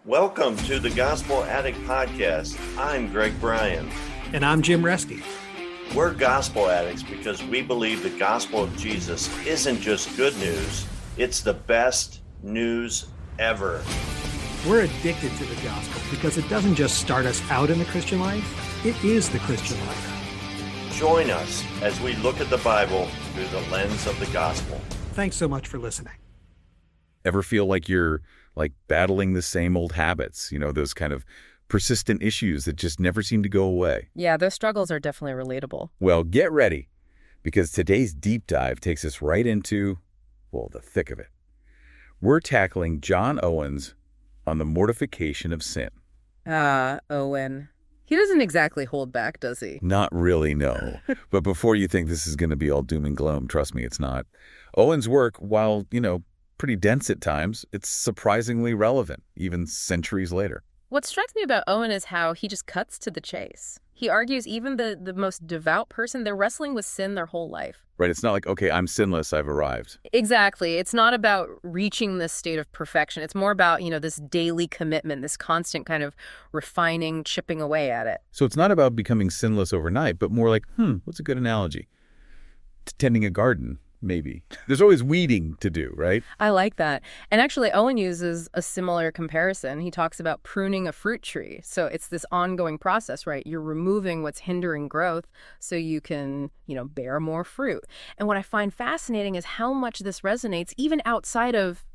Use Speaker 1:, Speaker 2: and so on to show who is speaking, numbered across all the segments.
Speaker 1: Welcome to the Gospel Addict Podcast. I'm Greg Bryan.
Speaker 2: And I'm Jim Reski.
Speaker 1: We're gospel addicts because we believe the gospel of Jesus isn't just good news, it's the best news ever.
Speaker 2: We're addicted to the gospel because it doesn't just start us out in the Christian life, it is the Christian life.
Speaker 1: Join us as we look at the Bible through the lens of the gospel.
Speaker 2: Thanks so much for listening.
Speaker 3: Ever feel like you're battling the same old habits, those kind of persistent issues that just never seem to go away?
Speaker 4: Yeah, those struggles are definitely relatable.
Speaker 3: Well, get ready, because today's deep dive takes us right into, the thick of it. We're tackling John Owen's on the mortification of sin.
Speaker 4: Owen. He doesn't exactly hold back, does he?
Speaker 3: Not really, no. But before you think this is going to be all doom and gloom, trust me, it's not. Owen's work, while, pretty dense at times, it's surprisingly relevant, even centuries later.
Speaker 4: What strikes me about Owen is how he just cuts to the chase. He argues even the most devout person, they're wrestling with sin their whole life.
Speaker 3: Right, it's not like, okay, I'm sinless, I've arrived.
Speaker 4: Exactly. It's not about reaching this state of perfection. It's more about, this daily commitment, this constant kind of refining, chipping away at it.
Speaker 3: So it's not about becoming sinless overnight, but more like, what's a good analogy? Tending a garden. Maybe. There's always weeding to do, right?
Speaker 4: I like that. And actually, Owen uses a similar comparison. He talks about pruning a fruit tree. So it's this ongoing process, right? You're removing what's hindering growth so you can, bear more fruit. And what I find fascinating is how much this resonates even outside of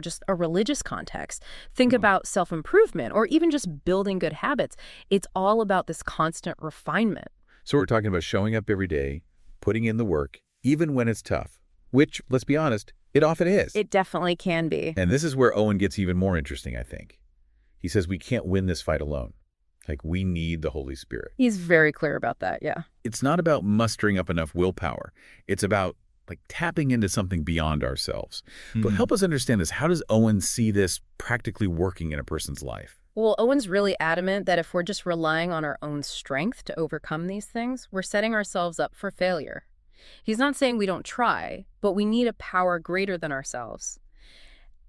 Speaker 4: just a religious context. Think about self-improvement or even just building good habits. It's all about this constant refinement.
Speaker 3: So we're talking about showing up every day, putting in the work, even when it's tough, which, let's be honest, it often is.
Speaker 4: It definitely can be.
Speaker 3: And this is where Owen gets even more interesting, I think. He says we can't win this fight alone. We need the Holy Spirit.
Speaker 4: He's very clear about that, yeah.
Speaker 3: It's not about mustering up enough willpower. It's about, tapping into something beyond ourselves. But help us understand this. How does Owen see this practically working in a person's life?
Speaker 4: Well, Owen's really adamant that if we're just relying on our own strength to overcome these things, we're setting ourselves up for failure. He's not saying we don't try, but we need a power greater than ourselves.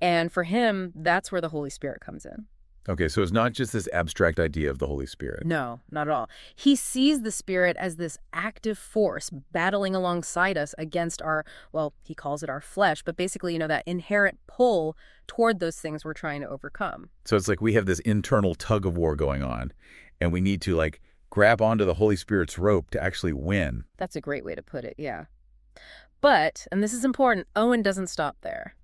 Speaker 4: And for him, that's where the Holy Spirit comes in.
Speaker 3: Okay, so it's not just this abstract idea of the Holy Spirit.
Speaker 4: No, not at all. He sees the Spirit as this active force battling alongside us against our, he calls it our flesh, but basically, that inherent pull toward those things we're trying to overcome.
Speaker 3: So it's like we have this internal tug of war going on, and we need to, grab onto the Holy Spirit's rope to actually win.
Speaker 4: That's a great way to put it, yeah. But, and this is important, Owen doesn't stop there.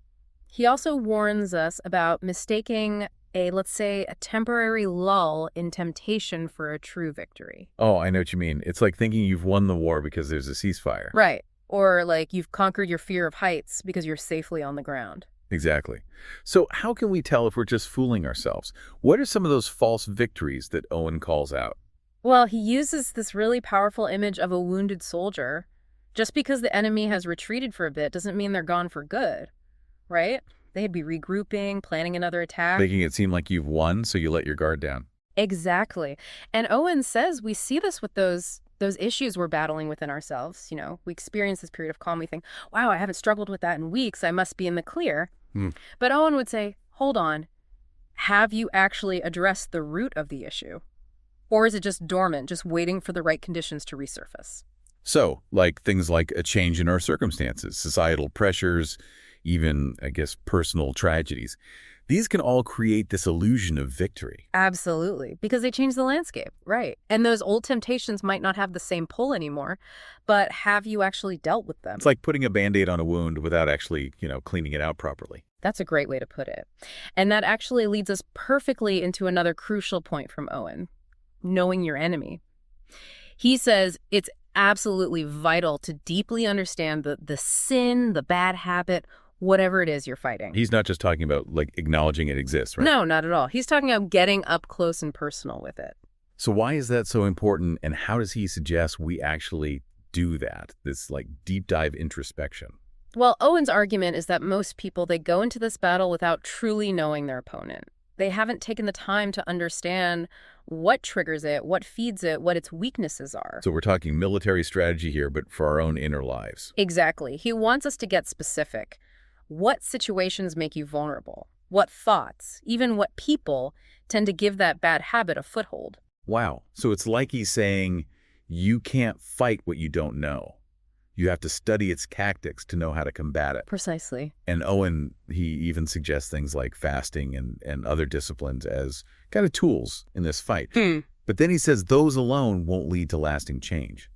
Speaker 4: He also warns us about mistaking let's say, a temporary lull in temptation for a true victory.
Speaker 3: Oh, I know what you mean. It's like thinking you've won the war because there's a ceasefire.
Speaker 4: Right. Or you've conquered your fear of heights because you're safely on the ground.
Speaker 3: Exactly. So how can we tell if we're just fooling ourselves? What are some of those false victories that Owen calls out?
Speaker 4: Well, he uses this really powerful image of a wounded soldier. Just because the enemy has retreated for a bit doesn't mean they're gone for good, right? They'd be regrouping, planning another attack.
Speaker 3: Making it seem like you've won, so you let your guard down.
Speaker 4: Exactly. And Owen says we see this with those issues we're battling within ourselves. We experience this period of calm. We think, wow, I haven't struggled with that in weeks. I must be in the clear. But Owen would say, hold on. Have you actually addressed the root of the issue? Or is it just dormant, just waiting for the right conditions to resurface?
Speaker 3: So, things like a change in our circumstances, societal pressures, even, personal tragedies. These can all create this illusion of victory.
Speaker 4: Absolutely, because they change the landscape, right? And those old temptations might not have the same pull anymore, but have you actually dealt with them?
Speaker 3: It's like putting a Band-Aid on a wound without actually, cleaning it out properly.
Speaker 4: That's a great way to put it. And that actually leads us perfectly into another crucial point from Owen, knowing your enemy. He says it's absolutely vital to deeply understand the sin, the bad habit, whatever it is you're fighting.
Speaker 3: He's not just talking about, acknowledging it exists, right?
Speaker 4: No, not at all. He's talking about getting up close and personal with it.
Speaker 3: So why is that so important, and how does he suggest we actually do that, this, deep dive introspection?
Speaker 4: Well, Owen's argument is that most people, they go into this battle without truly knowing their opponent. They haven't taken the time to understand what triggers it, what feeds it, what its weaknesses are.
Speaker 3: So we're talking military strategy here, but for our own inner lives.
Speaker 4: Exactly. He wants us to get specific. What situations make you vulnerable? What thoughts, even what people, tend to give that bad habit a foothold.
Speaker 3: Wow. So it's like he's saying, you can't fight what you don't know. You have to study its tactics to know how to combat it.
Speaker 4: Precisely.
Speaker 3: And Owen, he even suggests things like fasting and other disciplines as kind of tools in this fight. But then he says those alone won't lead to lasting change.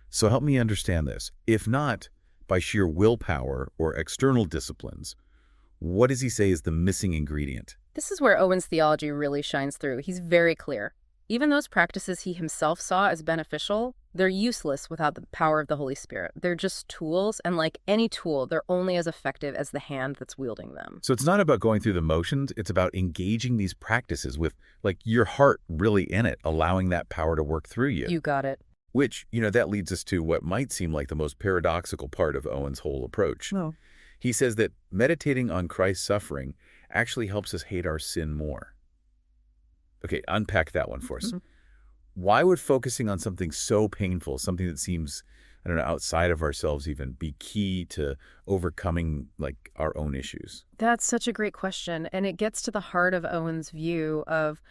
Speaker 3: So help me understand this. If not by sheer willpower or external disciplines, what does he say is the missing ingredient?
Speaker 4: This is where Owen's theology really shines through. He's very clear. Even those practices he himself saw as beneficial, they're useless without the power of the Holy Spirit. They're just tools, and like any tool, they're only as effective as the hand that's wielding them.
Speaker 3: So it's not about going through the motions, it's about engaging these practices with, like, your heart really in it, allowing that power to work through you.
Speaker 4: You got it.
Speaker 3: Which, that leads us to what might seem like the most paradoxical part of Owen's whole approach.
Speaker 2: No.
Speaker 3: He says that meditating on Christ's suffering actually helps us hate our sin more. Okay, unpack that one for us. Why would focusing on something so painful, something that seems, I don't know, outside of ourselves even, be key to overcoming, like, our own issues?
Speaker 4: That's such a great question, and it gets to the heart of Owen's view of,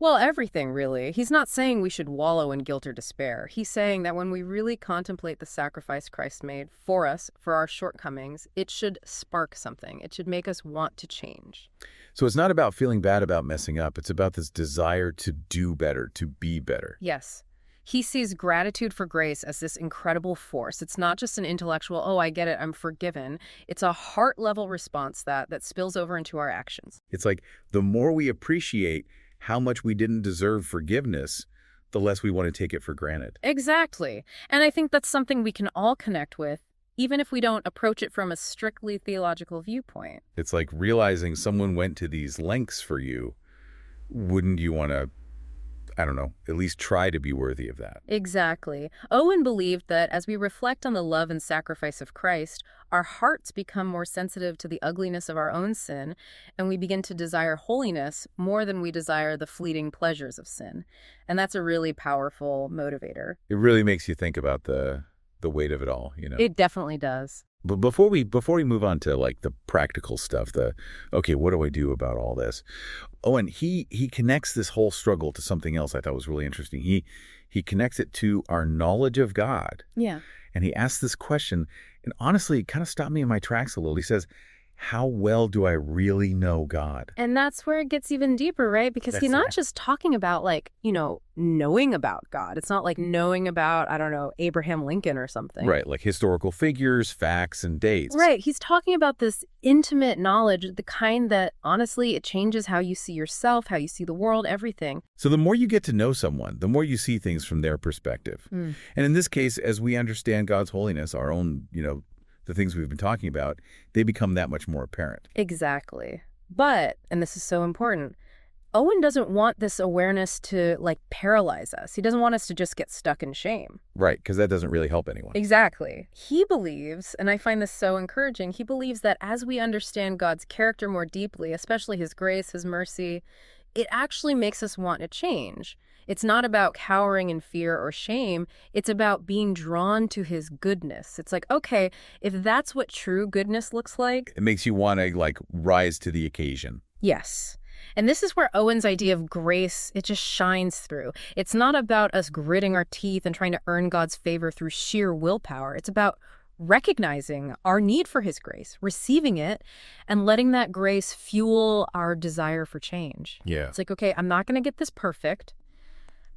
Speaker 4: well, everything, really. He's not saying we should wallow in guilt or despair. He's saying that when we really contemplate the sacrifice Christ made for us, for our shortcomings, it should spark something. It should make us want to change.
Speaker 3: So it's not about feeling bad about messing up. It's about this desire to do better, to be better.
Speaker 4: Yes. He sees gratitude for grace as this incredible force. It's not just an intellectual, oh, I get it, I'm forgiven. It's a heart-level response that spills over into our actions.
Speaker 3: It's like the more we appreciate how much we didn't deserve forgiveness, the less we want to take it for granted.
Speaker 4: Exactly. And I think that's something we can all connect with, even if we don't approach it from a strictly theological viewpoint.
Speaker 3: It's like realizing someone went to these lengths for you. Wouldn't you want to, I don't know, at least try to be worthy of that?
Speaker 4: Exactly. Owen believed that as we reflect on the love and sacrifice of Christ, our hearts become more sensitive to the ugliness of our own sin, and we begin to desire holiness more than we desire the fleeting pleasures of sin. And that's a really powerful motivator.
Speaker 3: It really makes you think about the weight of it all,
Speaker 4: It definitely does.
Speaker 3: But before we move on to, like, the practical stuff, okay, what do I do about all this? Owen, he connects this whole struggle to something else I thought was really interesting. He connects it to our knowledge of God.
Speaker 4: Yeah.
Speaker 3: And he asks this question, and honestly, it kind of stopped me in my tracks a little. He says, how well do I really know God?
Speaker 4: And that's where it gets even deeper, right? Because he's not just talking about, like, knowing about God. It's not like knowing about, I don't know, Abraham Lincoln or something.
Speaker 3: Right, like historical figures, facts, and dates.
Speaker 4: Right. He's talking about this intimate knowledge, the kind that, honestly, it changes how you see yourself, how you see the world, everything.
Speaker 3: So the more you get to know someone, the more you see things from their perspective. And in this case, as we understand God's holiness, our own, the things we've been talking about, they become that much more apparent.
Speaker 4: Exactly. But, and this is so important, Owen doesn't want this awareness to, like, paralyze us. He doesn't want us to just get stuck in shame.
Speaker 3: Right, because that doesn't really help anyone.
Speaker 4: Exactly. He believes, and I find this so encouraging, he believes that as we understand God's character more deeply, especially his grace, his mercy, it actually makes us want to change. It's not about cowering in fear or shame. It's about being drawn to his goodness. It's like, okay, if that's what true goodness looks like.
Speaker 3: It makes you want to, like, rise to the occasion.
Speaker 4: Yes. And this is where Owen's idea of grace, it just shines through. It's not about us gritting our teeth and trying to earn God's favor through sheer willpower. It's about recognizing our need for his grace, receiving it, and letting that grace fuel our desire for change.
Speaker 3: Yeah.
Speaker 4: It's like, okay, I'm not going to get this perfect,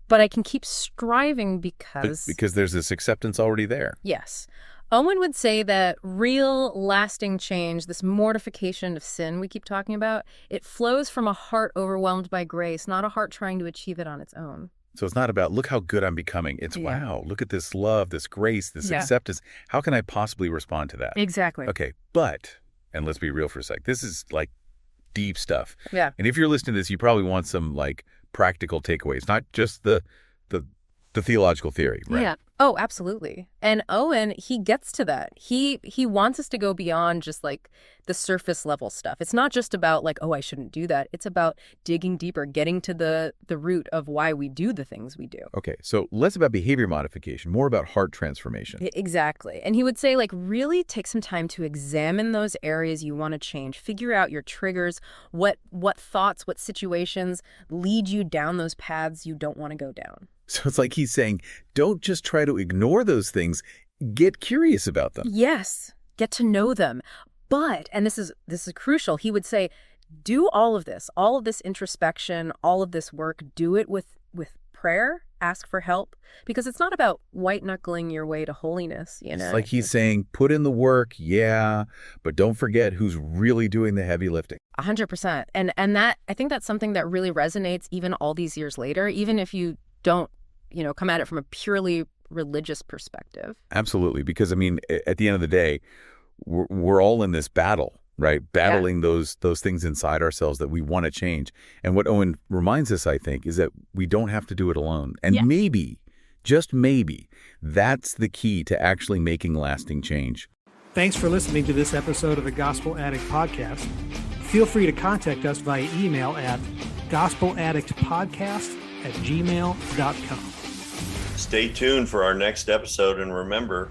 Speaker 4: but I can keep striving because
Speaker 3: there's this acceptance already there.
Speaker 4: Yes. Owen would say that real lasting change, this mortification of sin we keep talking about, it flows from a heart overwhelmed by grace, not a heart trying to achieve it on its own.
Speaker 3: So it's not about, look how good I'm becoming. It's, wow, look at this love, this grace, this acceptance. How can I possibly respond to that?
Speaker 4: Exactly.
Speaker 3: Okay, but, and let's be real for a sec, this is, like, deep stuff.
Speaker 4: Yeah.
Speaker 3: And if you're listening to this, you probably want some, like, practical takeaways, not just the The theological theory, right?
Speaker 4: Yeah. Oh, absolutely. And Owen, he gets to that. He wants us to go beyond just like the surface level stuff. It's not just about like, oh, I shouldn't do that. It's about digging deeper, getting to the root of why we do the things we do.
Speaker 3: Okay, so less about behavior modification, more about heart transformation.
Speaker 4: Exactly. And he would say, like, really take some time to examine those areas you want to change. Figure out your triggers, what thoughts, what situations lead you down those paths you don't want to go down.
Speaker 3: So it's like he's saying, don't just try to ignore those things, get curious about them.
Speaker 4: Yes, get to know them. But, and this is crucial, he would say, do all of this introspection, all of this work, do it with prayer, ask for help, because it's not about white-knuckling your way to holiness, you know?
Speaker 3: It's like he's saying, put in the work, yeah, but don't forget who's really doing the heavy lifting.
Speaker 4: 100%. And that, I think that's something that really resonates even all these years later, even if you don't, come at it from a purely religious perspective.
Speaker 3: Absolutely, because, I mean, at the end of the day, we're all in this battle, right? Battling those things inside ourselves that we want to change. And what Owen reminds us, I think, is that we don't have to do it alone. And maybe, just maybe, that's the key to actually making lasting change.
Speaker 2: Thanks for listening to this episode of the Gospel Addict Podcast. Feel free to contact us via email at gospeladdictpodcast@gmail.com.
Speaker 1: Stay tuned for our next episode, and remember,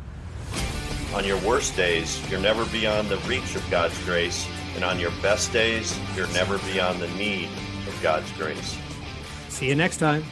Speaker 1: on your worst days, you're never beyond the reach of God's grace, and on your best days, you're never beyond the need of God's grace.
Speaker 2: See you next time.